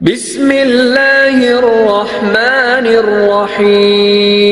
بسم اللہ الرحمن الرحیم۔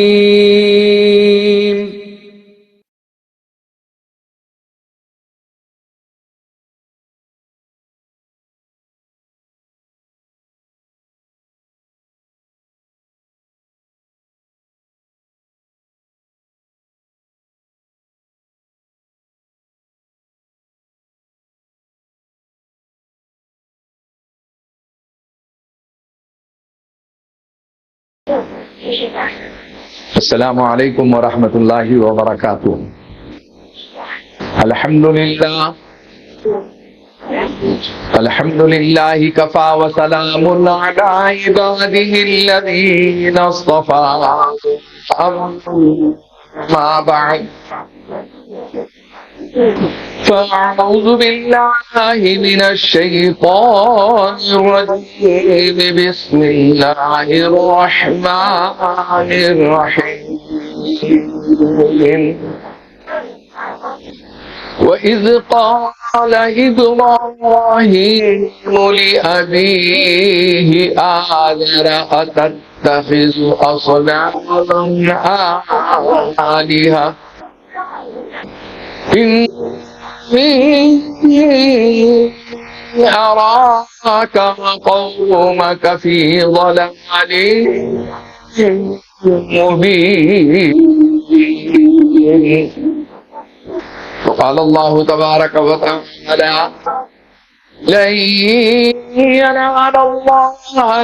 السلام علیکم ورحمۃ اللہ وبرکاتہ۔ الحمد للہ کفا وسلام علی عبادہ الذین اصطفى، اما بعد فاعوذ باللہ من الشیطان الرجیم، بسم اللہ الرحمن الرحیم۔ وَإِذْ قَالَ إِبْرَاهِيمُ لِأَبِيهِ آزَرَ أَتَتَّخِذُ أَصْنَامًا آلِهَةً إِنِّي أَرَاكَ وَقَوْمَكَ فِي ضَلَالٍ مُبِينٍ۔ وقال الله تبارك وتعالى: لن ينال الله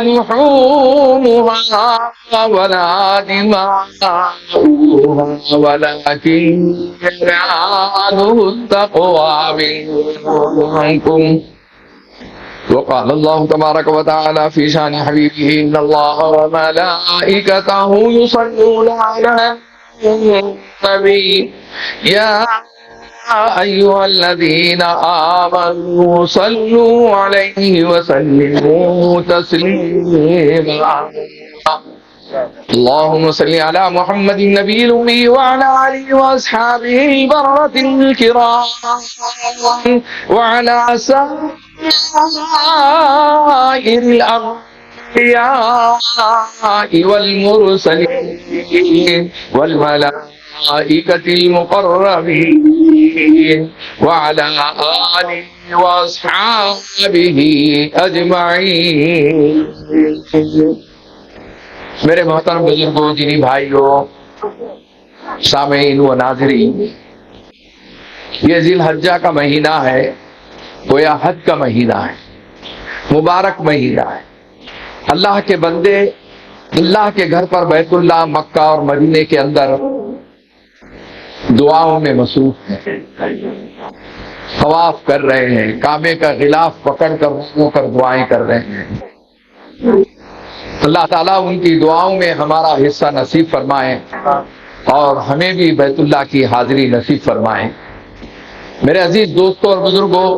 لحومها ولا دماؤها ولكن يناله التقوى منكم۔ وقال الله تبارك وتعالى في شان حبيبه: إن الله وملائكته يصلون على النبي يا أيها الذين آمنوا صلوا عليه وسلموا تسليما۔ اللهم صل على محمد النبي الأمي وعلى آله وأصحابه البررة الكرام وعلى سائر الأنبياء والمرسلين والملائكة المقربين وعلى آله وأصحابه أجمعين۔ میرے محترم بزرگوں، دینی بھائیوں، سامعین و ناظرین، یہ ذی الحجہ کا مہینہ ہے، گویا حج کا مہینہ ہے، مبارک مہینہ ہے۔ اللہ کے بندے اللہ کے گھر پر بیت اللہ، مکہ اور مدینے کے اندر دعاؤں میں مصروف ہیں، طواف کر رہے ہیں، کعبے کا غلاف پکڑ کر رکوع کر دعائیں کر رہے ہیں۔ اللہ تعالیٰ ان کی دعاؤں میں ہمارا حصہ نصیب فرمائے اور ہمیں بھی بیت اللہ کی حاضری نصیب فرمائے۔ میرے عزیز دوستوں اور بزرگوں،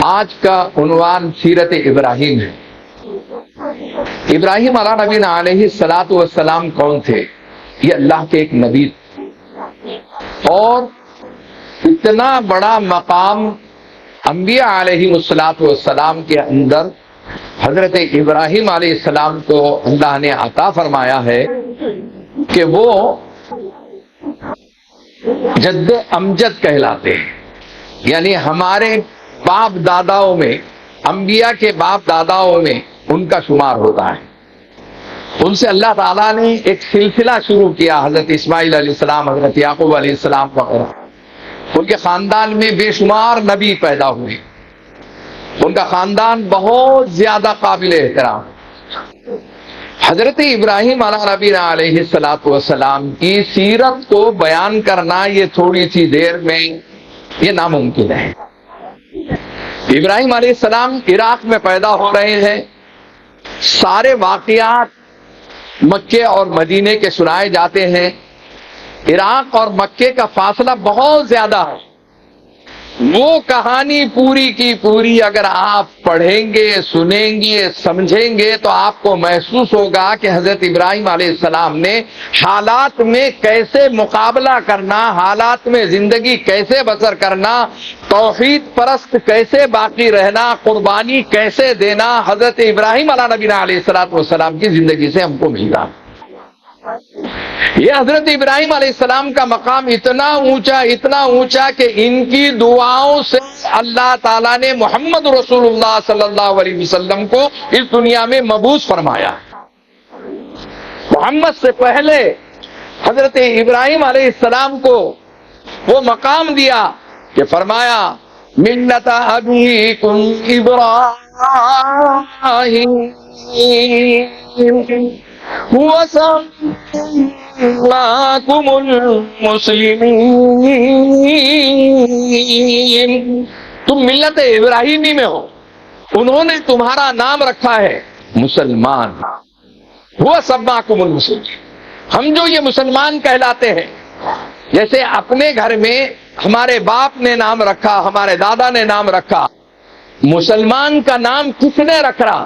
آج کا عنوان سیرت ابراہیم ہے۔ ابراہیم علیہ نبینا علیہ الصلاۃ والسلام کون تھے؟ یہ اللہ کے ایک نبی اور اتنا بڑا مقام انبیاء علیہ الصلاۃ والسلام کے اندر حضرت ابراہیم علیہ السلام کو اللہ نے عطا فرمایا ہے کہ وہ جد امجد کہلاتے ہیں، یعنی ہمارے باپ داداؤں میں، انبیاء کے باپ داداؤں میں ان کا شمار ہوتا ہے۔ ان سے اللہ تعالیٰ نے ایک سلسلہ شروع کیا، حضرت اسماعیل علیہ السلام، حضرت یعقوب علیہ السلام وغیرہ۔ ان کے خاندان میں بے شمار نبی پیدا ہوئے، ان کا خاندان بہت زیادہ قابل احترام۔ حضرت ابراہیم علیہ نبینا علیہ السلام کی سیرت کو بیان کرنا یہ تھوڑی سی دیر میں یہ ناممکن ہے۔ ابراہیم علیہ السلام عراق میں پیدا ہو رہے ہیں، سارے واقعات مکے اور مدینے کے سنائے جاتے ہیں۔ عراق اور مکے کا فاصلہ بہت زیادہ ہے، وہ کہانی پوری کی پوری اگر آپ پڑھیں گے، سنیں گے، سمجھیں گے تو آپ کو محسوس ہوگا کہ حضرت ابراہیم علیہ السلام نے حالات میں کیسے مقابلہ کرنا، حالات میں زندگی کیسے بسر کرنا، توحید پرست کیسے باقی رہنا، قربانی کیسے دینا، حضرت ابراہیم علیہ نبینا علیہ السلام کی زندگی سے ہم کو ملا۔ یہ حضرت ابراہیم علیہ السلام کا مقام اتنا اونچا کہ ان کی دعاؤں سے اللہ تعالیٰ نے محمد رسول اللہ صلی اللہ علیہ وسلم کو اس دنیا میں مبعوث فرمایا۔ محمد سے پہلے حضرت ابراہیم علیہ السلام کو وہ مقام دیا کہ فرمایا ملت ابیکم ابراہیم وَسَمَّاكُمُ الْمُسْلِمِينَ، تم ملت ابراہیمی میں ہو، انہوں نے تمہارا نام رکھا ہے مسلمان۔ وَسَمَّاكُمُ الْمُسْلِمِينَ، ہم جو یہ مسلمان کہلاتے ہیں، جیسے اپنے گھر میں ہمارے باپ نے نام رکھا، ہمارے دادا نے نام رکھا، مسلمان کا نام کس نے رکھا؟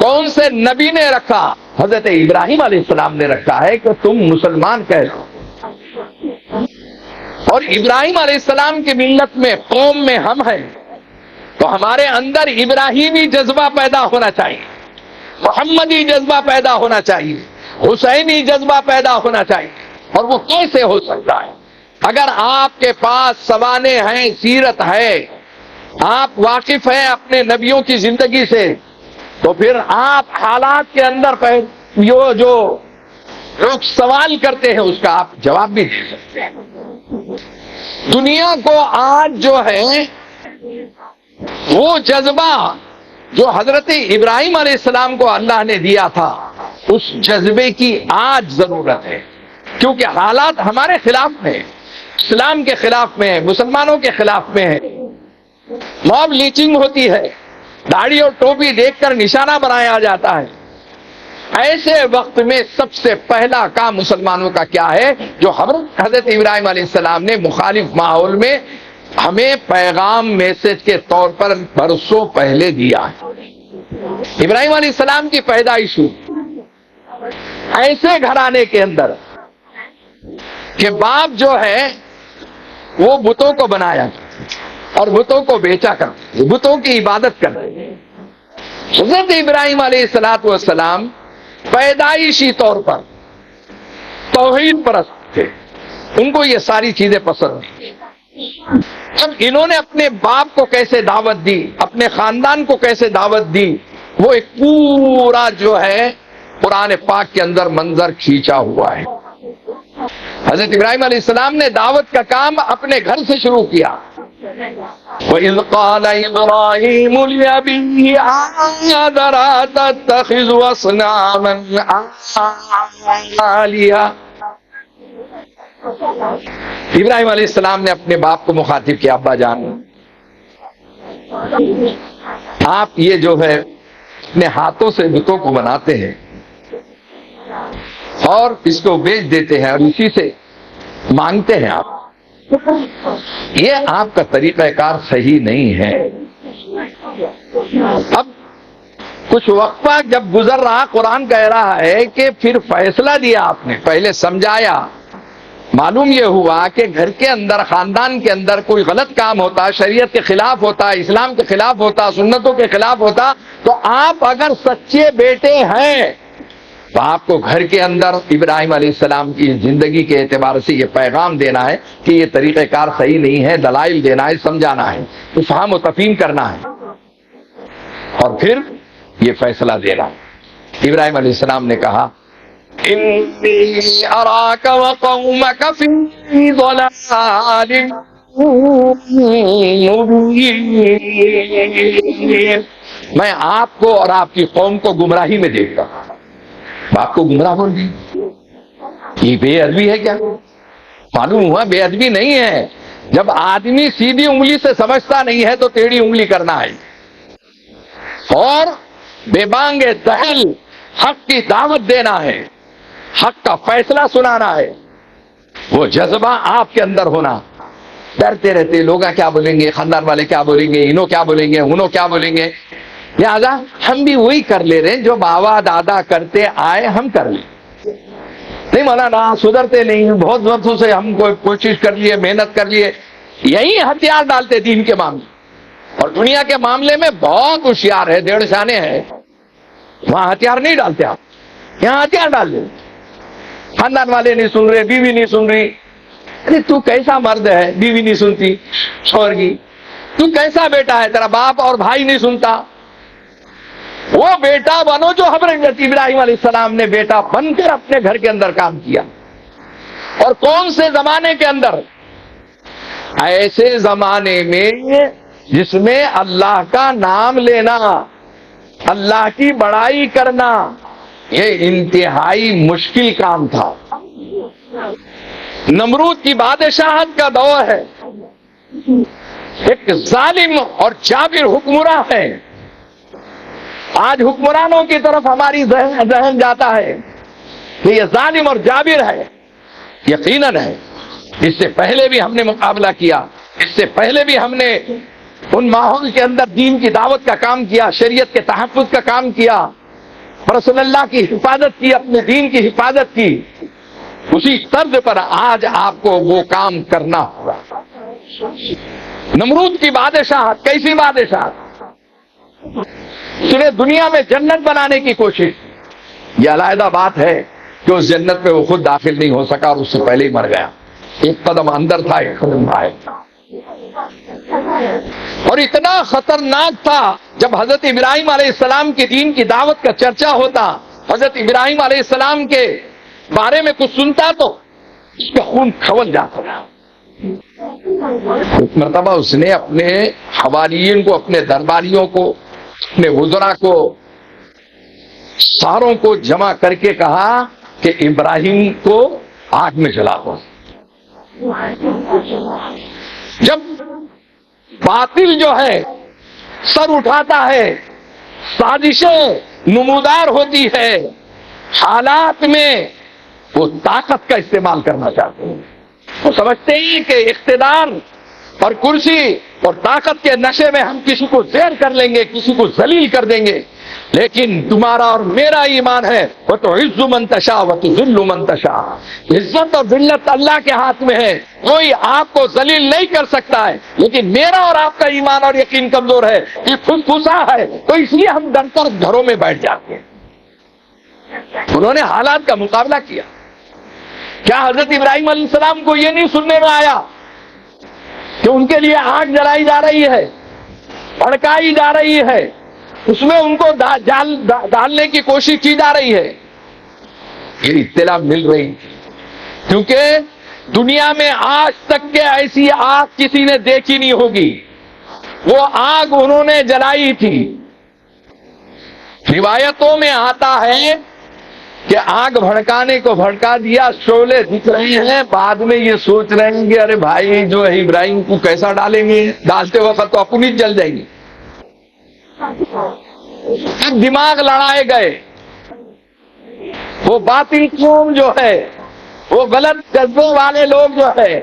کون سے نبی نے رکھا؟ حضرت ابراہیم علیہ السلام نے رکھا ہے کہ تم مسلمان کہلاؤ۔ اور ابراہیم علیہ السلام کی ملت میں، قوم میں ہم ہیں، تو ہمارے اندر ابراہیمی جذبہ پیدا ہونا چاہیے، محمدی جذبہ پیدا ہونا چاہیے، حسینی جذبہ پیدا ہونا چاہیے۔ اور وہ کیسے ہو سکتا ہے؟ اگر آپ کے پاس سوانح ہیں، سیرت ہے، آپ واقف ہیں اپنے نبیوں کی زندگی سے، تو پھر آپ حالات کے اندر جو لوگ سوال کرتے ہیں اس کا آپ جواب بھی دے سکتے ہیں۔ دنیا کو آج جو ہے وہ جذبہ جو حضرت ابراہیم علیہ السلام کو اللہ نے دیا تھا، اس جذبے کی آج ضرورت ہے، کیونکہ حالات ہمارے خلاف میں، اسلام کے خلاف میں ہے، مسلمانوں کے خلاف میں ہے، موب لیچنگ ہوتی ہے، داڑھی اور ٹوپی دیکھ کر نشانہ بنایا جاتا ہے۔ ایسے وقت میں سب سے پہلا کام مسلمانوں کا کیا ہے؟ جو حضرت ابراہیم علیہ السلام نے مخالف ماحول میں ہمیں پیغام میسج کے طور پر برسوں پہلے دیا ہے۔ ابراہیم علیہ السلام کی پیدائش ہوئی ایسے گھرانے کے اندر کہ باپ جو ہے وہ بتوں کو بنایا اور بتوں کو بیچا کر بتوں کی عبادت کر رہے ہیں۔ حضرت ابراہیم علیہ السلام پیدائشی طور پر توحید پرست تھے، ان کو یہ ساری چیزیں پسند نہیں۔ اب انہوں نے اپنے باپ کو کیسے دعوت دی، اپنے خاندان کو کیسے دعوت دی، وہ ایک پورا جو ہے قرآن پاک کے اندر منظر کھینچا ہوا ہے۔ حضرت ابراہیم علیہ السلام نے دعوت کا کام اپنے گھر سے شروع کیا۔ وَإِذْ قَالَ إِبْرَاهِيمُ لِأَبِيهِ آزَرَ أَتَتَّخِذُ أَصْنَامًا آلِهَةً، ابراہیم علیہ السلام نے اپنے باپ کو مخاطب کیا، ابا جان آپ یہ جو ہے اپنے ہاتھوں سے بتوں کو بناتے ہیں اور اس کو بیچ دیتے ہیں اور اسی سے مانگتے ہیں، آپ یہ آپ کا طریقہ کار صحیح نہیں ہے۔ اب کچھ وقفہ جب گزر رہا، قرآن کہہ رہا ہے کہ پھر فیصلہ دیا آپ نے، پہلے سمجھایا، معلوم یہ ہوا کہ گھر کے اندر، خاندان کے اندر کوئی غلط کام ہوتا، شریعت کے خلاف ہوتا، اسلام کے خلاف ہوتا، سنتوں کے خلاف ہوتا، تو آپ اگر سچے بیٹے ہیں تو آپ کو گھر کے اندر ابراہیم علیہ السلام کی زندگی کے اعتبار سے یہ پیغام دینا ہے کہ یہ طریقہ کار صحیح نہیں ہے، دلائل دینا ہے، سمجھانا ہے، افہام و تفہیم کرنا ہے، اور پھر یہ فیصلہ دینا ہے۔ ابراہیم علیہ السلام نے کہا انی اراک وقومک فی ضلال مبین، میں آپ کو اور آپ کی قوم کو گمراہی میں دیکھتا ہوں۔ باپ کو گمراہ بول دی، یہ بے ادبی ہے کیا؟ معلوم ہوا بے ادبی نہیں ہے، جب آدمی سیدھی انگلی سے سمجھتا نہیں ہے تو ٹیڑھی انگلی کرنا ہے، اور بے بانگ دہل حق کی دعوت دینا ہے، حق کا فیصلہ سنانا ہے، وہ جذبہ آپ کے اندر ہونا، ڈرتے رہتے لوگ کیا بولیں گے، خاندان والے کیا بولیں گے، انہوں کیا بولیں گے، انہوں کیا بولیں گے. لہذا ہم بھی وہی کر لے رہے ہیں جو بابا دادا کرتے آئے، ہم کر لیں. نہیں مولانا سدھرتے نہیں، بہت برسوں سے ہم کو کوشش کر لیے، محنت کر لیے. یہی ہتھیار ڈالتے دین کے معاملے اور دنیا کے معاملے میں بہت ہوشیار ہے، ڈیڑھ شانے ہے. وہاں ہتھیار نہیں ڈالتے آپ، یہاں ہتھیار ڈال دیں. خاندان والے نہیں سن رہے، بیوی نہیں سن رہی. ارے تو کیسا مرد ہے، بیوی نہیں سنتی شوہر کی؟ تو کیسا بیٹا ہے، تیرا باپ اور بھائی نہیں سنتا؟ وہ بیٹا بنو جو حضرت ابراہیم علیہ السلام نے بیٹا بن کر اپنے گھر کے اندر کام کیا. اور کون سے زمانے کے اندر؟ ایسے زمانے میں جس میں اللہ کا نام لینا، اللہ کی بڑائی کرنا یہ انتہائی مشکل کام تھا. نمرود کی بادشاہت کا دور ہے، ایک ظالم اور جابر حکمراں ہے. آج حکمرانوں کی طرف ہماری ذہن جاتا ہے کہ یہ ظالم اور جابر ہے. یقیناً ہے، اس سے پہلے بھی ہم نے مقابلہ کیا، اس سے پہلے بھی ہم نے ان ماحول کے اندر دین کی دعوت کا کام کیا، شریعت کے تحفظ کا کام کیا، رسول اللہ کی حفاظت کی، اپنے دین کی حفاظت کی. اسی طرز پر آج آپ کو وہ کام کرنا ہوگا. نمرود کی بادشاہت کیسی بادشاہت؟ اس نے دنیا میں جنت بنانے کی کوشش. یہ علیحدہ بات ہے کہ اس جنت میں وہ خود داخل نہیں ہو سکا اور اس سے پہلے ہی مر گیا. ایک قدم اندر تھا، ایک قدم باہر تھا. اور اتنا خطرناک تھا، جب حضرت ابراہیم علیہ السلام کے دین کی دعوت کا چرچا ہوتا، حضرت ابراہیم علیہ السلام کے بارے میں کچھ سنتا تو اس کا خون کھول جاتا تھا. ایک مرتبہ اس نے اپنے حواریین کو، اپنے درباریوں کو، اپنے وزراء کو، ساروں کو جمع کر کے کہا کہ ابراہیم کو آگ میں جلا دو. جب باطل جو ہے سر اٹھاتا ہے، سازشیں نمودار ہوتی ہے، حالات میں وہ طاقت کا استعمال کرنا چاہتے ہیں. وہ سمجھتے ہیں کہ اقتدار اور کرسی اور طاقت کے نشے میں ہم کسی کو زیر کر لیں گے، کسی کو ذلیل کر دیں گے. لیکن تمہارا اور میرا ایمان ہے وہ تو عز من تشاء و تذل من تشاء، عزت اور ذلت اللہ کے ہاتھ میں ہے، کوئی آپ کو ذلیل نہیں کر سکتا ہے. لیکن میرا اور آپ کا ایمان اور یقین کمزور ہے، یہ پھسپھسا ہے، تو اس لیے ہم ڈر کر گھروں میں بیٹھ جاتے ہیں. انہوں نے حالات کا مقابلہ کیا. کیا حضرت ابراہیم علیہ السلام کو یہ نہیں سننے میں آیا کہ ان کے لیے آگ جلائی جا رہی ہے، بھڑکائی جا رہی ہے، اس میں ان کو ڈالنے کی کوشش کی جا رہی ہے؟ یہ اطلاع مل رہی، کیونکہ دنیا میں آج تک کے ایسی آگ کسی نے دیکھی نہیں ہوگی. وہ آگ انہوں نے جلائی تھی. روایتوں میں آتا ہے کہ آگ بھڑکانے کو بھڑکا دیا، شعلے دکھ رہے ہیں، بعد میں یہ سوچ رہے ہیں کہ ارے بھائی جو ہے ابراہیم کو کیسا ڈالیں گے، ڈالتے وقت تو اپنی جل جائیں گی. دماغ لڑائے گئے. وہ باطل قوم جو ہے، وہ غلط جذبوں والے لوگ جو ہے،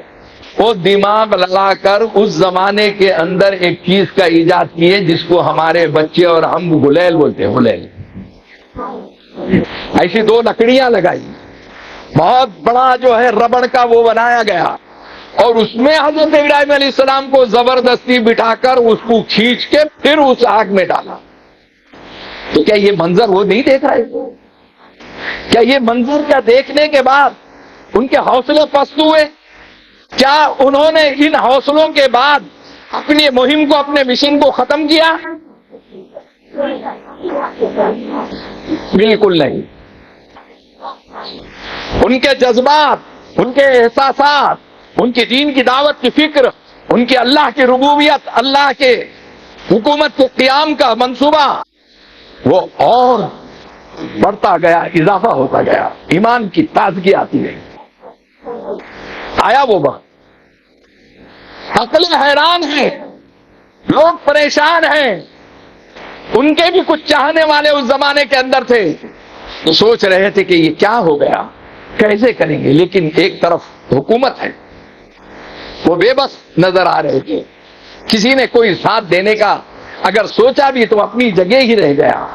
وہ دماغ لڑا کر اس زمانے کے اندر ایک چیز کا ایجاد کیے جس کو ہمارے بچے اور ہم غلیل بولتے ہیں. غلیل ایسی دو لکڑیاں لگائی، بہت بڑا جو ہے ربڑ کا وہ بنایا گیا، اور اس میں حضرت ابراہیم علیہ السلام کو زبردستی بٹھا کر اس کو کھینچ کے پھر اس آگ میں ڈالا. تو کیا یہ منظر وہ نہیں دیکھ رہے؟ کیا یہ منظر کیا دیکھنے کے بعد ان کے حوصلے پست ہوئے؟ کیا انہوں نے ان حوصلوں کے بعد اپنی مہم کو، اپنے مشن کو ختم کیا؟ بالکل نہیں. ان کے جذبات، ان کے احساسات، ان کی دین کی دعوت کی فکر، ان کی اللہ کی ربوبیت، اللہ کے حکومت کے قیام کا منصوبہ وہ اور بڑھتا گیا، اضافہ ہوتا گیا، ایمان کی تازگی آتی گئی. آیا وہ وقت، عقلیں حیران ہیں، لوگ پریشان ہیں. ان کے بھی کچھ چاہنے والے اس زمانے کے اندر تھے، تو سوچ رہے تھے کہ یہ کیا ہو گیا، کیسے کریں گے. لیکن ایک طرف حکومت ہے، وہ بے بس نظر آ رہے تھے. کسی نے کوئی ساتھ دینے کا اگر سوچا بھی تو اپنی جگہ ہی رہ گیا.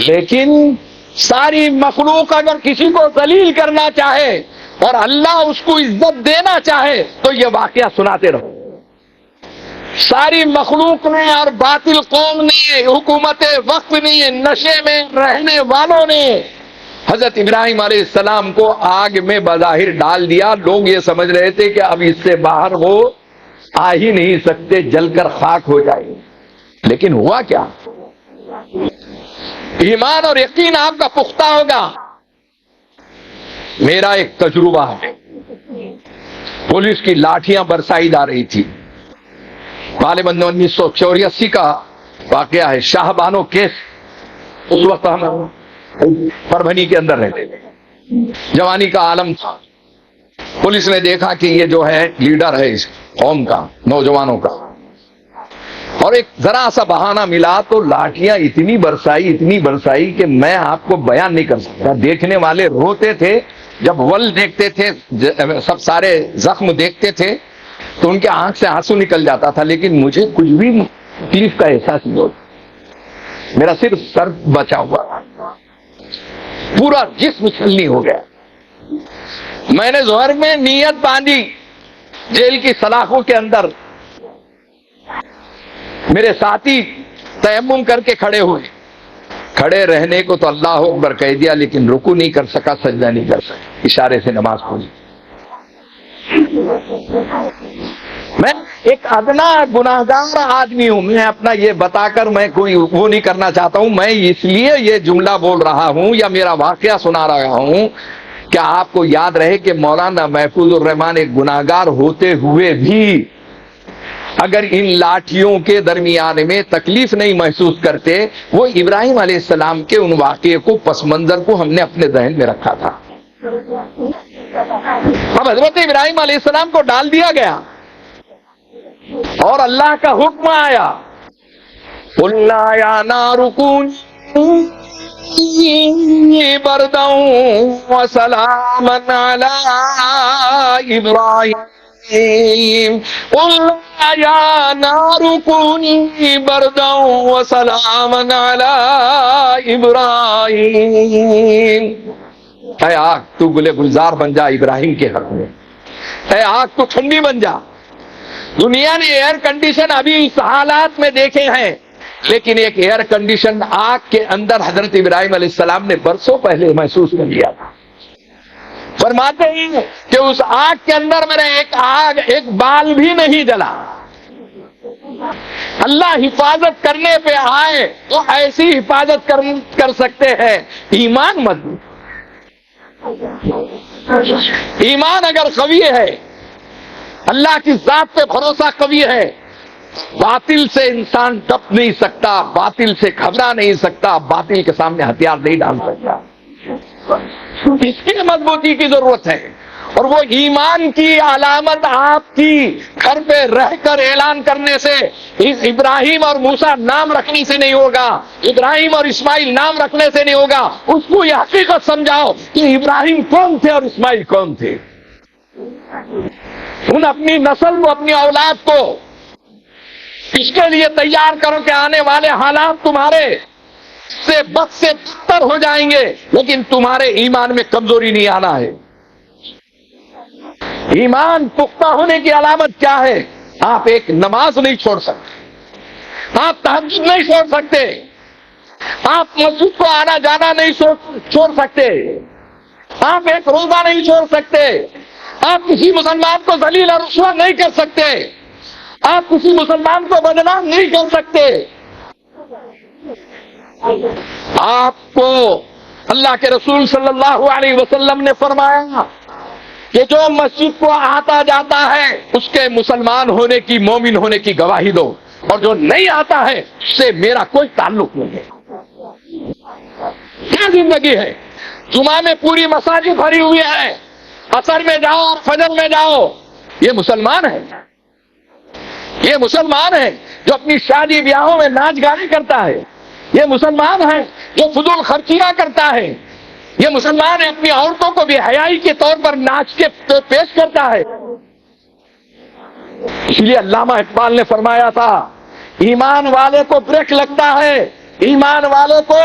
لیکن ساری مخلوق اگر کسی کو ذلیل کرنا چاہے اور اللہ اس کو عزت دینا چاہے تو یہ واقعہ سناتے رہو. ساری مخلوق نے اور باطل قوم نے، حکومت وقت نے، نشے میں رہنے والوں نے حضرت ابراہیم علیہ السلام کو آگ میں بظاہر ڈال دیا. لوگ یہ سمجھ رہے تھے کہ اب اس سے باہر وہ آ ہی نہیں سکتے، جل کر خاک ہو جائے. لیکن ہوا کیا؟ ایمان اور یقین آپ کا پختہ ہوگا. میرا ایک تجربہ ہے. پولیس کی لاٹھیاں برسائی جا رہی تھی. غالباً 1984 کا واقعہ ہے. شاہ بانو کیس. اس وقت ہم پربھنی کے اندر رہتے تھے. جوانی کا عالم تھا. پولیس نے دیکھا کہ یہ جو ہے لیڈر ہے اس قوم کا، نوجوانوں کا، اور ایک ذرا سا بہانہ ملا تو لاٹھیاں اتنی برسائی کہ میں آپ کو بیان نہیں کر سکتا. دیکھنے والے روتے تھے. جب ول دیکھتے تھے، سب سارے زخم دیکھتے تھے تو ان کے آنکھ سے آنسو نکل جاتا تھا. لیکن مجھے کچھ بھی تکلیف کا احساس نہیں ہوتا. میرا صرف سر بچا ہوا، پورا جسم چھلنی ہو گیا. میں نے ظہر میں نیت باندھی. جیل کی سلاخوں کے اندر میرے ساتھی تیمم کر کے کھڑے ہوئے. کھڑے رہنے کو تو اللہ اکبر کہہ دیا، لیکن رکوع نہیں کر سکا، سجدہ نہیں کر سکا. اشارے سے نماز پڑھی. میں ایک ادنا گناہگار آدمی ہوں. میں اپنا یہ بتا کر میں کوئی وہ نہیں کرنا چاہتا ہوں. میں اس لیے یہ جملہ بول رہا ہوں یا میرا واقعہ سنا رہا ہوں کہ آپ کو یاد رہے کہ مولانا محفوظ الرحمان ایک گناہگار ہوتے ہوئے بھی اگر ان لاٹھیوں کے درمیان میں تکلیف نہیں محسوس کرتے. وہ ابراہیم علیہ السلام کے ان واقعے کو، پس منظر کو ہم نے اپنے ذہن میں رکھا تھا. اب حضرت ابراہیم علیہ السلام کو ڈال دیا گیا اور اللہ کا حکم آیا، قُلْنَا يَا نَارُ كُونِي بَرْدًا وَسَلَامًا عَلَىٰ إِبْرَاهِيمَ قُلْنَا يَا نَارُ كُونِي بَرْدًا وَسَلَامًا عَلَىٰ إِبْرَاهِيمَ. اے آگ تو گلے گلزار بن جا ابراہیم کے حق میں. اے آگ تو ٹھنڈی بن جا. دنیا نے ایئر کنڈیشن ابھی اس حالات میں دیکھے ہیں، لیکن ایک ایئر کنڈیشن آگ کے اندر حضرت ابراہیم علیہ السلام نے برسوں پہلے محسوس کر لیا تھا. فرماتے ہیں کہ اس آگ کے اندر میرے ایک بال بھی نہیں جلا. اللہ حفاظت کرنے پہ آئے تو ایسی حفاظت کر سکتے ہیں. ایمان مضبوط، ایمان اگر قوی ہے، اللہ کی ذات پہ بھروسہ قوی ہے، باطل سے انسان ڈپ نہیں سکتا، باطل سے گھبرا نہیں سکتا، باطل کے سامنے ہتھیار نہیں ڈال سکتا. اس کی مضبوطی کی ضرورت ہے. اور وہ ایمان کی علامت آپ کی گھر پہ رہ کر اعلان کرنے سے، ابراہیم اور موسیٰ نام رکھنے سے نہیں ہوگا، ابراہیم اور اسماعیل نام رکھنے سے نہیں ہوگا. اس کو یہ حقیقت سمجھاؤ کہ ابراہیم کون تھے اور اسماعیل کون تھے. ان اپنی نسل کو، اپنی اولاد کو اس کے لیے تیار کرو کہ آنے والے حالات تمہارے سے بد سے بدتر ہو جائیں گے، لیکن تمہارے ایمان میں کمزوری نہیں آنا ہے. ایمان پختہ ہونے کی علامت کیا ہے؟ آپ ایک نماز نہیں چھوڑ سکتے، آپ تہجد نہیں چھوڑ سکتے، آپ مسجد کو آنا جانا نہیں چھوڑ سکتے، آپ ایک روزہ نہیں چھوڑ سکتے، آپ کسی مسلمان کو ذلیل اور رسوا نہیں کر سکتے، آپ کسی مسلمان کو بدنام نہیں کر سکتے. آپ کو اللہ کے رسول صلی اللہ علیہ وسلم نے فرمایا کہ جو مسجد کو آتا جاتا ہے اس کے مسلمان ہونے کی، مومن ہونے کی گواہی دو، اور جو نہیں آتا ہے اس سے میرا کوئی تعلق نہیں ہے. کیا زندگی ہے؟ جمعہ میں پوری مساجد بھری ہوئی ہے، عصر میں جاؤ اور فجر میں جاؤ. یہ مسلمان ہے؟ یہ مسلمان ہے جو اپنی شادی بیاہوں میں ناچ گانے کرتا ہے؟ یہ مسلمان ہے جو فضول خرچیاں کرتا ہے؟ یہ مسلمان ہے اپنی عورتوں کو بھی حیائی کے طور پر ناچ کے پیش کرتا ہے؟ اس لیے علامہ اقبال نے فرمایا تھا ایمان والے کو بریک لگتا ہے، ایمان والے کو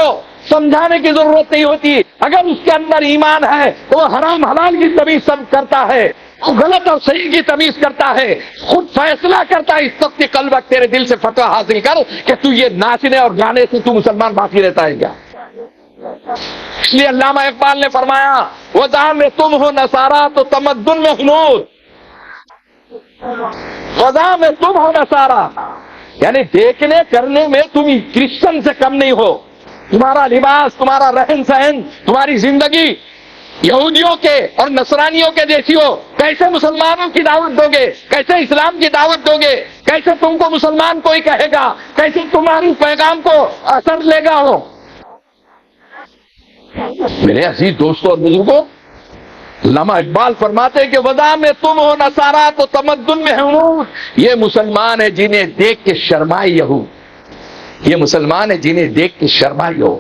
سمجھانے کی ضرورت نہیں ہوتی، اگر اس کے اندر ایمان ہے تو وہ حرام حلال کی تمیز سب کرتا ہے، وہ غلط اور صحیح کی تمیز کرتا ہے، خود فیصلہ کرتا ہے اس وقت کے کل وقت تیرے دل سے فتویٰ حاصل کر کہ تو یہ ناچنے اور گانے سے تو مسلمان باقی رہتا ہے کیا؟ اس لیے علامہ اقبال نے فرمایا وَذَا میں تم ہو نصارا تو تمدن میں ہنود، وَذَا میں تم ہو نصارا، یعنی دیکھنے کرنے میں تم کرسچن سے کم نہیں ہو، تمہارا لباس، تمہارا رہن سہن، تمہاری زندگی یہودیوں کے اور نصرانیوں کے جیسی ہو، کیسے مسلمانوں کی دعوت دو گے، کیسے اسلام کی دعوت دو گے، کیسے تم کو مسلمان کوئی کہے گا، کیسے تمہاری پیغام کو اثر لے گا ہو؟ میرے عزیز دوستوں اور بزرگوں، علامہ اقبال فرماتے ہیں کہ وَذَا میں تم ہو نصارا تو تمدن میں ہنود، یہ مسلمان ہے جنہیں دیکھ کے شرمائے یہود، یہ مسلمان ہے جنہیں دیکھ کے شرمائے ہو۔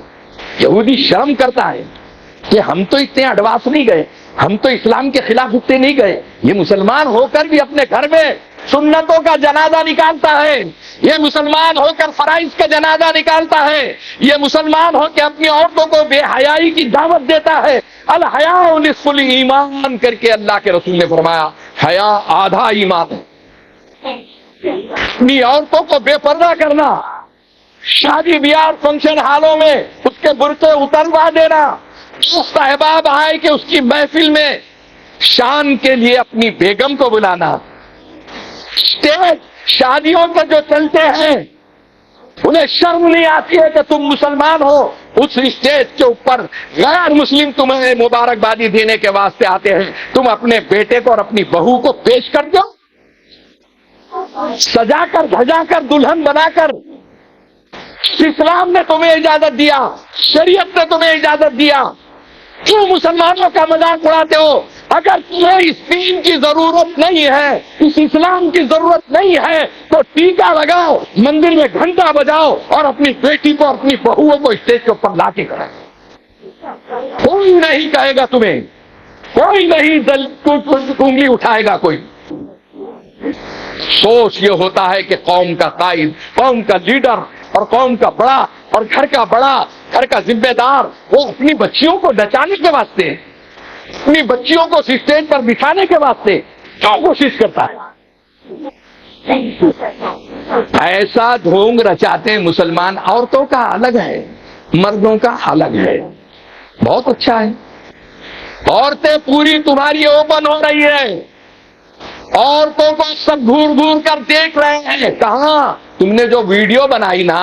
یہودی شرم کرتا ہے کہ ہم تو اتنے ایڈوانس نہیں گئے، ہم تو اسلام کے خلاف اتنے نہیں گئے، یہ مسلمان ہو کر بھی اپنے گھر میں سنتوں کا جنازہ نکالتا ہے، یہ مسلمان ہو کر فرائض کا جنازہ نکالتا ہے، یہ مسلمان ہو کے اپنی عورتوں کو بے حیائی کی دعوت دیتا ہے۔ الحیاء نصف الایمان کر کے اللہ کے رسول نے فرمایا حیا آدھا ایمان ہے۔ اپنی عورتوں کو بے پردہ کرنا، شادی بیاہ اور فنکشن ہالوں میں اس کے برقع اتروا دینا، دوست احباب آئے کہ اس کی محفل میں شان کے لیے اپنی بیگم کو بلانا، اسٹیج شادیوں کے جو چلتے ہیں انہیں شرم نہیں آتی ہے کہ تم مسلمان ہو، اس اسٹیج کے اوپر غیر مسلم تمہیں مبارکبادی دینے کے واسطے آتے ہیں، تم اپنے بیٹے کو اور اپنی بہو کو پیش کر دو، سجا کر دھجا کر دلہن بنا کر۔ اسلام نے تمہیں اجازت دیا، شریعت نے تمہیں اجازت دیا، کیوں مسلمانوں کا مذاق اڑاتے ہو؟ اگر تمہیں اس دین کی ضرورت نہیں ہے، اس اسلام کی ضرورت نہیں ہے تو ٹیکا لگاؤ، مندر میں گھنٹا بجاؤ اور اپنی بیٹی کو اپنی بہوؤں کو اسٹیج کے اوپر لا کے کریں۔ کوئی نہیں کہے گا تمہیں، کوئی نہیں انگلی اٹھائے گا کوئی۔ سوچ یہ ہوتا ہے کہ قوم کا قائد، قوم کا لیڈر اور قوم کا بڑا اور گھر کا بڑا، گھر کا ذمہ دار، وہ اپنی بچیوں کو نچانے کے واسطے، اپنی بچیوں کو اسٹیج پر بٹھانے کے واسطے کیا کوشش کرتا ہے؟ ایسا ڈھونگ رچاتے ہیں مسلمان۔ عورتوں کا الگ ہے، مردوں کا الگ ہے، بہت اچھا ہے۔ عورتیں پوری تمہاری اوپن ہو رہی ہے، عورتوں کو سب گھور گھور کر دیکھ رہے ہیں۔ کہاں تم نے جو ویڈیو بنائی نا،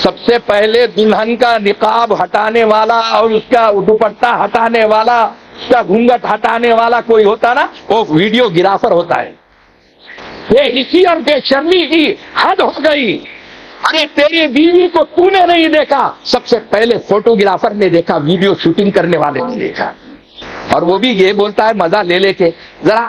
سب سے پہلے دلہن کا نقاب ہٹانے والا اور اس کا دوپٹہ ہٹانے والا، اس کا گھونگھٹ ہٹانے والا کوئی ہوتا نا، وہ ویڈیو گرافر ہوتا ہے۔ بے حسی اور بے شرمی کی حد ہو گئی۔ ارے تیری بیوی کو تو نے نہیں دیکھا، سب سے پہلے فوٹو گرافر نے دیکھا، ویڈیو شوٹنگ کرنے والے نے دیکھا، اور وہ بھی یہ بولتا ہے مزہ لے لے کے، ذرا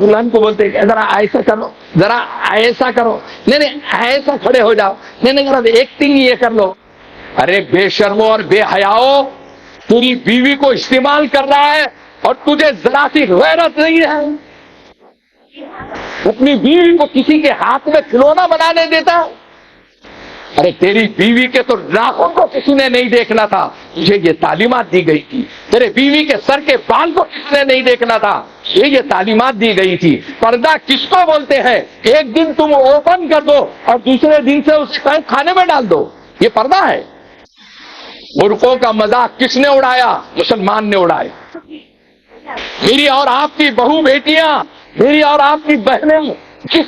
دلہن کو بولتے ہیں ذرا ایسا کرو، ذرا ایسا کرو، نہیں نہیں ایسا کھڑے ہو جاؤ، نہیں نہیں ذرا ایکٹنگ یہ کر لو۔ ارے بے شرمو اور بے حیاؤ، تیری بیوی کو استعمال کر رہا ہے اور تجھے ذرا سی غیرت نہیں ہے؟ اپنی بیوی کو کسی کے ہاتھ میں کھلونا بنانے دیتا؟ ارے تیری بیوی کے تو ناخن کو کسی نے نہیں دیکھنا تھا، تجھے یہ تعلیمات دی گئی تھی۔ تیرے بیوی کے سر کے بال کو کسی نے نہیں دیکھنا تھا، یہ تعلیمات دی گئی تھی۔ پردہ کس کو بولتے ہیں؟ ایک دن تم اوپن کر دو اور دوسرے دن سے اسے کھانے میں ڈال دو، یہ پردہ ہے۔ برقعوں کا مذاق کس نے اڑایا؟ مسلمان نے اڑایا۔ میری اور آپ کی بہو بیٹیاں، میری اور آپ کی بہنیں کس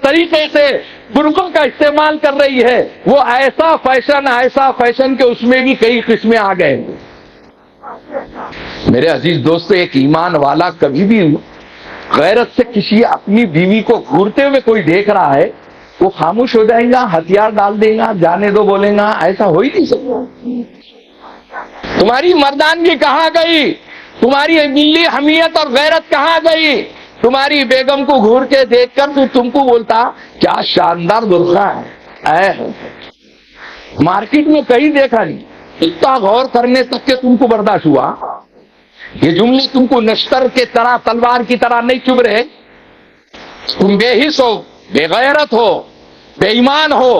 طریقے سے برقعوں کا استعمال کر رہی ہے، وہ ایسا فیشن کہ اس میں بھی کئی قسمیں آ گئے۔ میرے عزیز دوستو، ایک ایمان والا کبھی بھی غیرت سے کسی اپنی بیوی کو گھورتے ہوئے کوئی دیکھ رہا ہے، وہ خاموش ہو جائے گا، ہتھیار ڈال دے گا، جانے دو بولے گا، ایسا ہو ہی نہیں سکتا۔ تمہاری مردانگی کہاں گئی؟ تمہاری ملی حمیت اور غیرت کہاں گئی؟ تمہاری بیگم کو گھور کے دیکھ کر تو تم کو بولتا کیا شاندار برقع ہے، مارکیٹ میں کہیں دیکھا نہیں، اتنا غور کرنے تک کہ تم کو برداشت ہوا؟ یہ جملے تم کو نشتر کے طرح، تلوار کی طرح نہیں چبھ رہے؟ تم بے حس ہو، بے غیرت ہو، بے ایمان ہو،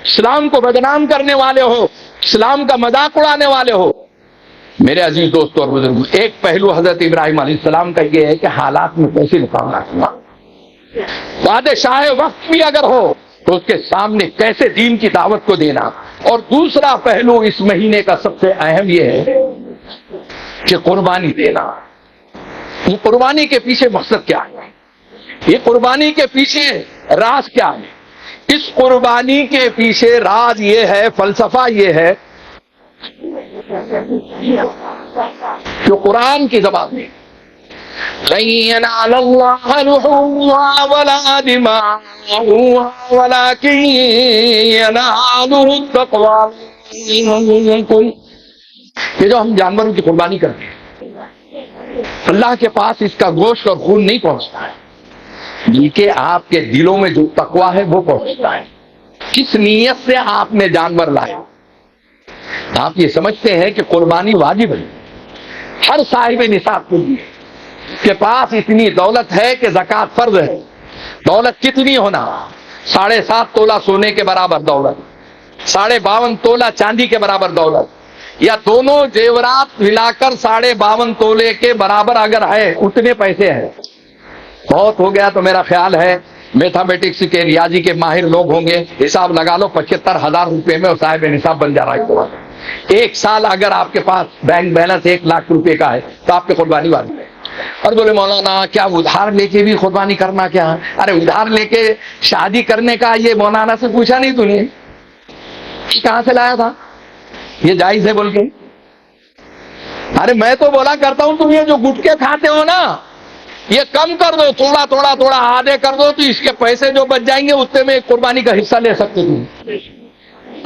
اسلام کو بدنام کرنے والے ہو، اسلام کا مذاق اڑانے والے ہو۔ میرے عزیز دوستوں اور بزرگوں، ایک پہلو حضرت ابراہیم علیہ السلام کا یہ ہے کہ حالات میں کیسے مقابلہ کرنا، بادشاہ وقت بھی اگر ہو تو اس کے سامنے کیسے دین کی دعوت کو دینا۔ اور دوسرا پہلو اس مہینے کا سب سے اہم یہ ہے کہ قربانی دینا۔ یہ قربانی کے پیچھے مقصد کیا ہے؟ یہ قربانی کے پیچھے راز کیا ہے؟ اس قربانی کے پیچھے راز یہ ہے، فلسفہ یہ ہے جو قرآن کی زبان میں لَن يَنَالَ اللَّهَ لُحُومُهَا وَلَا دِمَاؤُهَا وَلَكِن يَنَالُهُ التَّقْوَىٰ مِنكُمْ۔ یہ جو ہم جانوروں کی قربانی کرتے ہیں، اللہ کے پاس اس کا گوشت اور خون نہیں پہنچتا ہے، بلکہ آپ کے دلوں میں جو تقویٰ ہے وہ پہنچتا ہے۔ کس نیت سے آپ نے جانور لائے؟ آپ یہ سمجھتے ہیں کہ قربانی واجب ہے ہر صاحب نصاب کے لیے، کے پاس اتنی دولت ہے کہ زکوٰۃ فرض ہے۔ دولت کتنی ہونا؟ 7.5 تولہ سونے کے برابر دولت، 52.5 تولہ چاندی کے برابر دولت، یا دونوں زیورات ملا کر 52.5 تولے کے برابر اگر ہے، اتنے پیسے ہیں۔ بہت ہو گیا تو میرا خیال ہے میتھمیٹکس کے، ریاضی کے ماہر لوگ ہوں گے، حساب لگا لو 75,000 روپے میں صاحب نصاب بن جا رہا ہے۔ ایک سال اگر آپ کے پاس بینک بیلنس 1 لاکھ روپے کا ہے تو آپ کی قربانی واجب ہے۔ اور بولے مولانا کیا ادھار لے کے بھی قربانی کرنا کیا؟ ارے ادھار لے کے شادی کرنے کا یہ مولانا سے پوچھا نہیں تو نے؟ یہ کہاں سے لایا تھا؟ یہ جائز ہے بول کے؟ ارے میں تو بولا کرتا ہوں تم یہ جو گٹکے کھاتے ہو نا، یہ کم کر دو، تھوڑا تھوڑا تھوڑا آدھے کر دو، تو اس کے پیسے جو بچ جائیں گے اتنے میں قربانی کا حصہ لے سکتے تم۔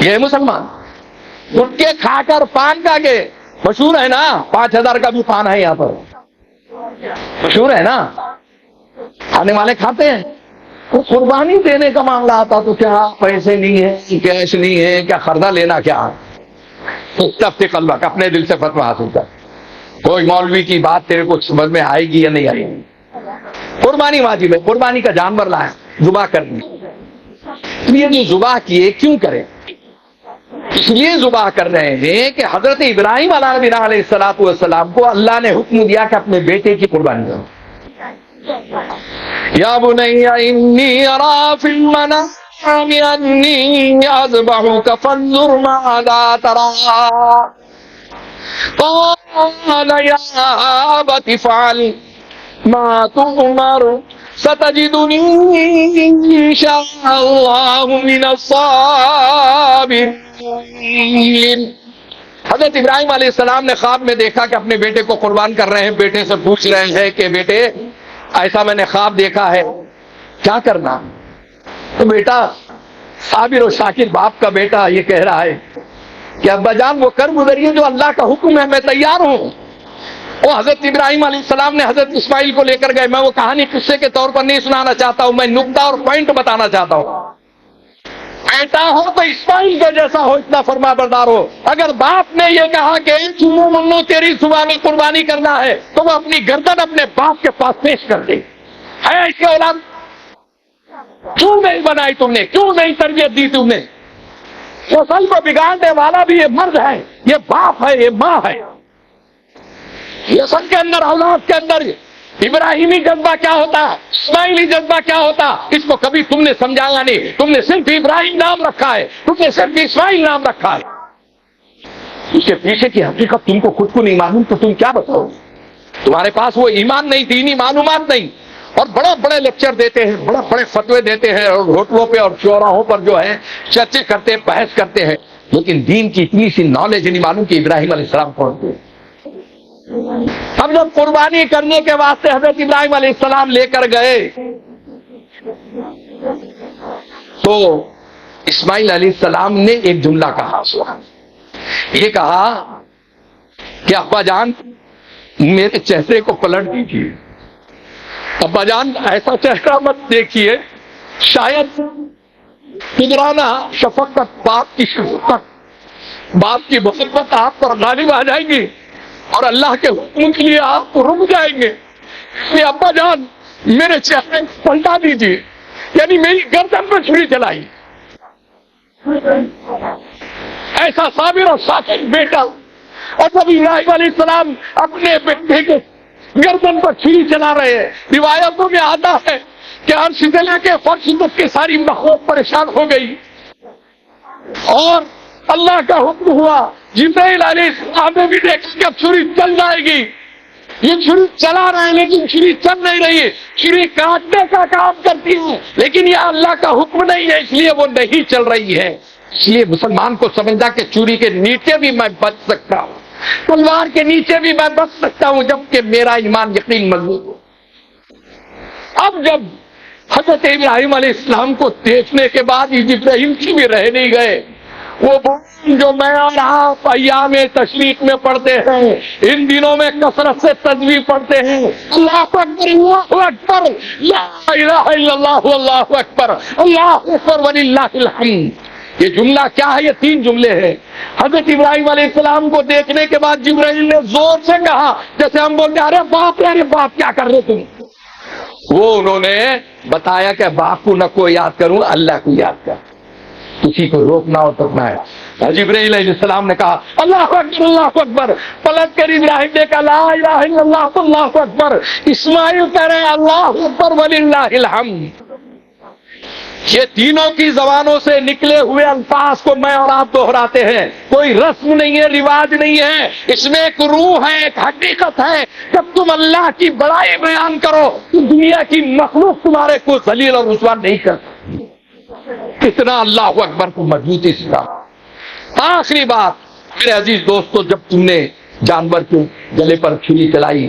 یہ مسلمان گٹکے کھا کر پان کا کے مشہور ہے نا، 5,000 کا بھی پان ہے یہاں پر، مشہور ہے نا، کھانے والے کھاتے ہیں۔ وہ قربانی دینے کا معاملہ آتا تو کیا پیسے نہیں ہے، کیش نہیں ہے، کیا خردہ لینا کیا؟ تفتی قلبک، اپنے دل سے فتویٰ حاصل کر، کوئی مولوی کی بات تیرے کو سمجھ میں آئے گی یا نہیں آئے گی؟ قربانی واجب ہے، قربانی کا جانور لایا، ذبح کرنی۔ یہ جو ذبح کیے کیوں کریں؟ اس لیے ذبح کر رہے ہیں کہ حضرت ابراہیم علیہ السلام کو اللہ نے حکم دیا کہ اپنے بیٹے کی قربانی کرو۔ یا بنی انی اری فی المنام انی اذبحک فانظر ماذا تری، قال یا ابت افعل ما تؤمر ستجدنی ان شاء اللہ من الصابرین۔ حضرت ابراہیم علیہ السلام نے خواب میں دیکھا کہ اپنے بیٹے کو قربان کر رہے ہیں، بیٹے سے پوچھ رہے ہیں کہ بیٹے ایسا میں نے خواب دیکھا ہے، کیا کرنا؟ تو بیٹا صابر و شاکر باپ کا بیٹا یہ کہہ رہا ہے کہ ابا جان وہ کر گزریے جو اللہ کا حکم ہے، میں تیار ہوں۔ وہ حضرت ابراہیم علیہ السلام نے حضرت اسماعیل کو لے کر گئے۔ میں وہ کہانی قصے کے طور پر نہیں سنانا چاہتا ہوں، میں نقطہ اور پوائنٹ بتانا چاہتا ہوں۔ بیٹا ہو تو اسماعیل کے جیسا ہو، اتنا فرما بردار ہو۔ اگر باپ نے یہ کہا کہ چنو منو تیری صبح میں قربانی کرنا ہے تو وہ اپنی گردن اپنے باپ کے پاس پیش کر دے۔ ہے اس کے اولاد؟ کیوں نہیں بنائی تم نے؟ کیوں نہیں تربیت دی تم نے؟ نسل کو بگاڑنے والا بھی یہ مرد ہے، یہ باپ ہے، یہ ماں ہے۔ نسل کے اندر، اولاد کے اندر ابراہیمی جذبہ کیا ہوتا، اسماعیلی جذبہ کیا ہوتا، اس کو کبھی تم نے سمجھایا نہیں۔ تم نے صرف ابراہیم نام رکھا ہے، تم نے صرف اسماعیل نام رکھا ہے۔ اس کے پیچھے کی حقیقت تم کو خود کو نہیں معلوم تو تم کیا بتاؤ؟ تمہارے پاس وہ ایمان نہیں، دینی معلومات نہیں، اور بڑے بڑے لیکچر دیتے ہیں، بڑے بڑے فتوے دیتے ہیں، اور ہوٹلوں پہ اور چوراہوں پر جو ہے چرچے کرتے ہیں، بحث کرتے ہیں، لیکن دین کی اتنی سی نالج نہیں معلوم کہ ابراہیم علیہ السلام کون تھے۔ اب جب قربانی کرنے کے واسطے حضرت ابراہیم علیہ السلام لے کر گئے تو اسماعیل علیہ السلام نے ایک جملہ کہا، یہ کہا کہ ابا جان میرے چہرے کو پلٹ دیجیے، ابا جان ایسا چہرہ مت دیکھیے، شاید قدرانہ شفقت، باپ کی شفقت، باپ کی محبت آپ پر غالب آ جائے گی اور اللہ کے حکم کے لیے آپ رک جائیں گے۔ اس لیے ابا جان میرے چہرے پلٹا دیجیے، یعنی میری گردن پر چھری چلائی. ایسا صابر اور ساکت بیٹا. اور جب ابراہیم علیہ السلام اپنے بیٹے کے گردن پر چھری چلا رہے ہیں، روایتوں میں آتا ہے کہ عرش ضلع کے فرش تک کی ساری مخلوق پریشان ہو گئی، اور اللہ کا حکم ہوا. جبرائیل علیہ السلام نے بھی دیکھا کہ اب چھری چل جائے گی. یہ چھری چلا رہے ہیں لیکن چھری چل نہیں رہی ہے. چھری کاٹنے کا کام کرتی ہے لیکن یہ اللہ کا حکم نہیں ہے، اس لیے وہ نہیں چل رہی ہے. اس لیے مسلمان کو سمجھنا کہ چھری کے نیچے بھی میں بچ سکتا ہوں، تلوار کے نیچے بھی میں بچ سکتا ہوں، جبکہ میرا ایمان یقین مضبوط ہو. اب جب حضرت ابراہیم علیہ السلام کو دیکھنے کے بعد جبرائیل کی بھی رہ نہیں گئے. وہ جو میں اور آپ ایام تشریق میں پڑھتے ہیں، ان دنوں میں کثرت سے تسبیح پڑھتے ہیں، اللہ اکبر اللہ اکبر لا الہ الا اللہ اللہ اکبر اللہ اکبر وللہ الحمد. یہ جملہ کیا ہے؟ یہ 3 جملے ہیں. حضرت ابراہیم علیہ السلام کو دیکھنے کے بعد جبرائیل نے زور سے کہا، جیسے ہم بولتے ہیں ارے باپ کیا کر رہے تم. وہ انہوں نے بتایا کہ باپ کو نہ کو یاد کروں، اللہ کو یاد کر. کسی کو روکنا ہو تو میں. جبرائیل علیہ السلام نے کہا اللہ اکبر اللہ اکبر. پلٹ کر ابراہیم نے کہا لا الہ الا اللہ اللہ اکبر. اسماعیل کہہ رہے اللہ اکبر وللہ الحمد. یہ تینوں کی زبانوں سے نکلے ہوئے الفاظ کو میں اور آپ دہراتے ہیں. کوئی رسم نہیں ہے، رواج نہیں ہے، اس میں ایک روح ہے، ایک حقیقت ہے. جب تم اللہ کی بڑائی بیان کرو تو دنیا کی مخلوق تمہارے کو ذلیل اور رسوا نہیں کر سکتی. کتنا اللہ اکبر کو مضبوطی سے کہا. آخری بات میرے عزیز دوستو، جب تم نے جانور کے گلے پر چھری چلائی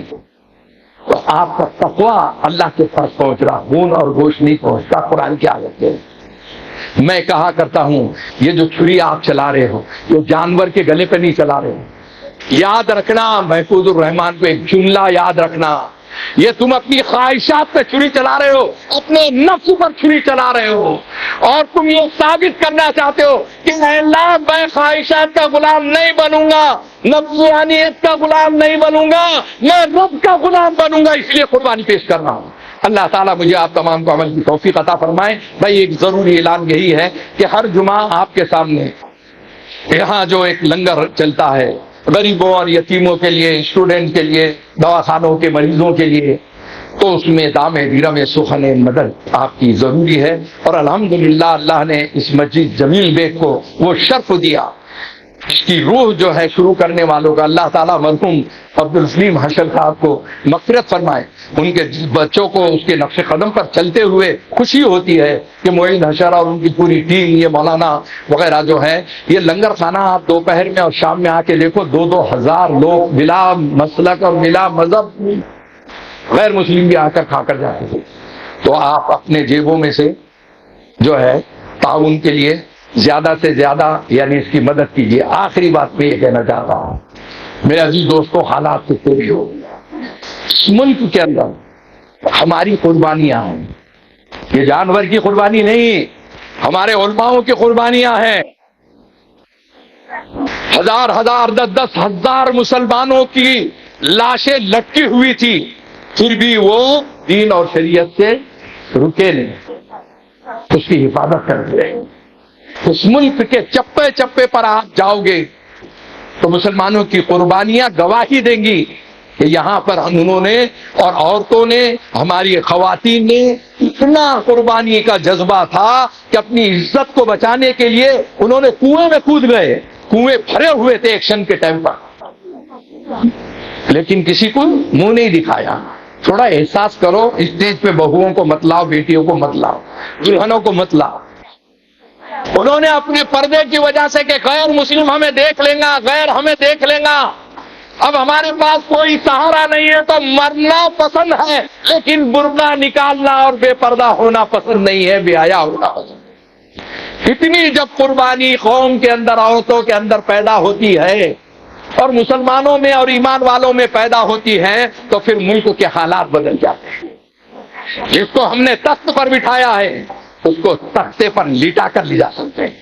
تو آپ کا تقویٰ اللہ کے پاس پہنچ رہا، خون اور گوشت نہیں پہنچتا. قرآن کی آیت ہے. میں کہا کرتا ہوں یہ جو چھری آپ چلا رہے ہو یہ جانور کے گلے پہ نہیں چلا رہے ہو. یاد رکھنا، محفوظ الرحمان کو ایک جملہ یاد رکھنا، یہ تم اپنی خواہشات پہ چھری چلا رہے ہو، اپنے نفس پر چھری چلا رہے ہو، اور تم یہ ثابت کرنا چاہتے ہو کہ اے اللہ میں خواہشات کا غلام نہیں بنوں گا، نفسانیت کا غلام نہیں بنوں گا، میں رب کا غلام بنوں گا، اس لیے قربانی پیش کر رہا ہوں. اللہ تعالیٰ مجھے آپ تمام کو عمل کی توفیق عطا فرمائے. بھائی ایک ضروری اعلان یہی ہے کہ ہر جمعہ آپ کے سامنے یہاں جو ایک لنگر چلتا ہے غریبوں اور یتیموں کے لیے، اسٹوڈنٹ کے لیے، دواخانوں کے مریضوں کے لیے، تو اس میں دام دیرم سخن مدد آپ کی ضروری ہے. اور الحمدللہ اللہ نے اس مسجد جمیل بیگ کو وہ شرف دیا. اس کی روح جو ہے شروع کرنے والوں کا اللہ تعالیٰ مرحوم عبدالسلیم حشر صاحب کو مغفرت فرمائے. ان کے بچوں کو اس کے نقش قدم پر چلتے ہوئے خوشی ہوتی ہے کہ معین حشر اور ان کی پوری ٹیم، یہ مولانا وغیرہ جو ہے، یہ لنگر خانہ آپ دوپہر میں اور شام میں آ کے دیکھو 2-2 ہزار لوگ بلا مسلک اور بلا مذہب غیر مسلم بھی آ کر کھا کر جاتے تھے. تو آپ اپنے جیبوں میں سے جو ہے تعاون کے لیے زیادہ سے زیادہ یعنی اس کی مدد کیجیے. آخری بات میں یہ کہنا چاہتا ہوں میرے عزیز دوستوں، حالات کتنے بھی ہو، اس ملک کے اندر ہماری قربانیاں ہیں. یہ جانور کی قربانی نہیں، ہمارے علماؤں کی قربانیاں ہیں. ہزار 10 ہزار مسلمانوں کی لاشیں لٹکی ہوئی تھی، پھر بھی وہ دین اور شریعت سے رکے نہیں، اس کی حفاظت کرتے رہے. اس ملک کے چپے چپے پر آپ جاؤ گے تو مسلمانوں کی قربانیاں گواہی دیں گی کہ یہاں پر انہوں نے اور عورتوں نے، ہماری خواتین نے اتنا قربانی کا جذبہ تھا کہ اپنی عزت کو بچانے کے لیے انہوں نے کنویں میں کود گئے. کنویں بھرے ہوئے تھے ایکشن کے ٹائم پر، لیکن کسی کو منہ نہیں دکھایا. تھوڑا احساس کرو، اسٹیج پہ بہوؤں کو مت لاؤ، بیٹیوں کو مت لاؤ، دلہنوں کو مت لاؤ. انہوں نے اپنے پردے کی وجہ سے کہ غیر مسلم ہمیں دیکھ لیں گا، غیر ہمیں دیکھ لیں گا، اب ہمارے پاس کوئی سہارا نہیں ہے تو مرنا پسند ہے، لیکن برقع نکالنا اور بے پردہ ہونا پسند نہیں ہے، بے حیا ہونا پسند ہے. اتنی جب قربانی قوم کے اندر، عورتوں کے اندر پیدا ہوتی ہے اور مسلمانوں میں اور ایمان والوں میں پیدا ہوتی ہے تو پھر ملک کے حالات بدل جاتے ہیں. جس کو ہم نے تخت پر بٹھایا ہے اس کو تختے پر لٹا کر لے جا سکتے ہیں.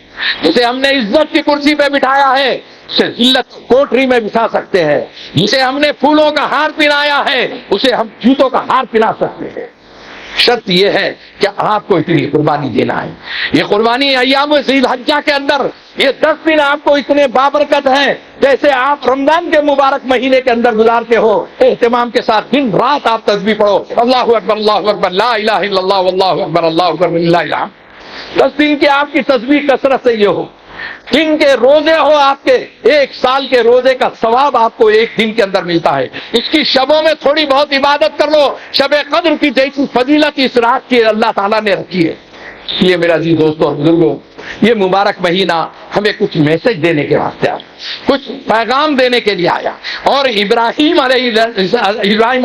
جسے ہم نے عزت کی کرسی پہ بٹھایا ہے اسے ذلت کوٹری میں بٹھا سکتے ہیں. جسے ہم نے پھولوں کا ہار پہنایا ہے اسے ہم جوتوں کا ہار پہنا سکتے ہیں. شرط یہ ہے کہ آپ کو اتنی قربانی دینا ہے. یہ قربانی ایام ذی الحجہ کے اندر یہ 10 دن آپ کو اتنے بابرکت ہیں جیسے آپ رمضان کے مبارک مہینے کے اندر گزارتے ہو. اہتمام کے ساتھ دن رات آپ تسبیح پڑھو, اللہ اکبر اللہ اکبر لا الہ الا اللہ واللہ اکبر اللہ اکبر وللہ الحمد. 10 دن کی آپ کی تسبیح کثرت سے یہ ہو. دن کے روزے ہو آپ کے, 1 سال کے روزے کا ثواب آپ کو 1 دن کے اندر ملتا ہے. اس کی شبوں میں تھوڑی بہت عبادت کر لو. شب قدر کی جیسی فضیلت اس رات کی اللہ تعالیٰ نے رکھی ہے. اس لیے میرا عزیز دوستوں اور بزرگوں, یہ مبارک مہینہ ہمیں کچھ میسج دینے کے واسطے آیا, کچھ پیغام دینے کے لیے آیا. اور ابراہیم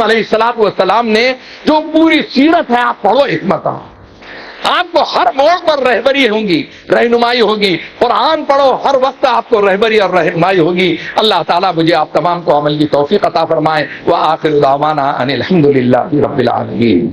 علیہ السلام نے جو پوری سیرت ہے آپ پڑھو ایک مرتبہ, آپ کو ہر موڑ پر رہبری ہوگی, رہنمائی ہوگی. قرآن پڑھو, ہر وقت آپ کو رہبری اور رہنمائی ہوگی. اللہ تعالیٰ مجھے آپ تمام کو عمل کی توفیق عطا فرمائے. وآخر دعوانا ان الحمد للہ رب العالمین.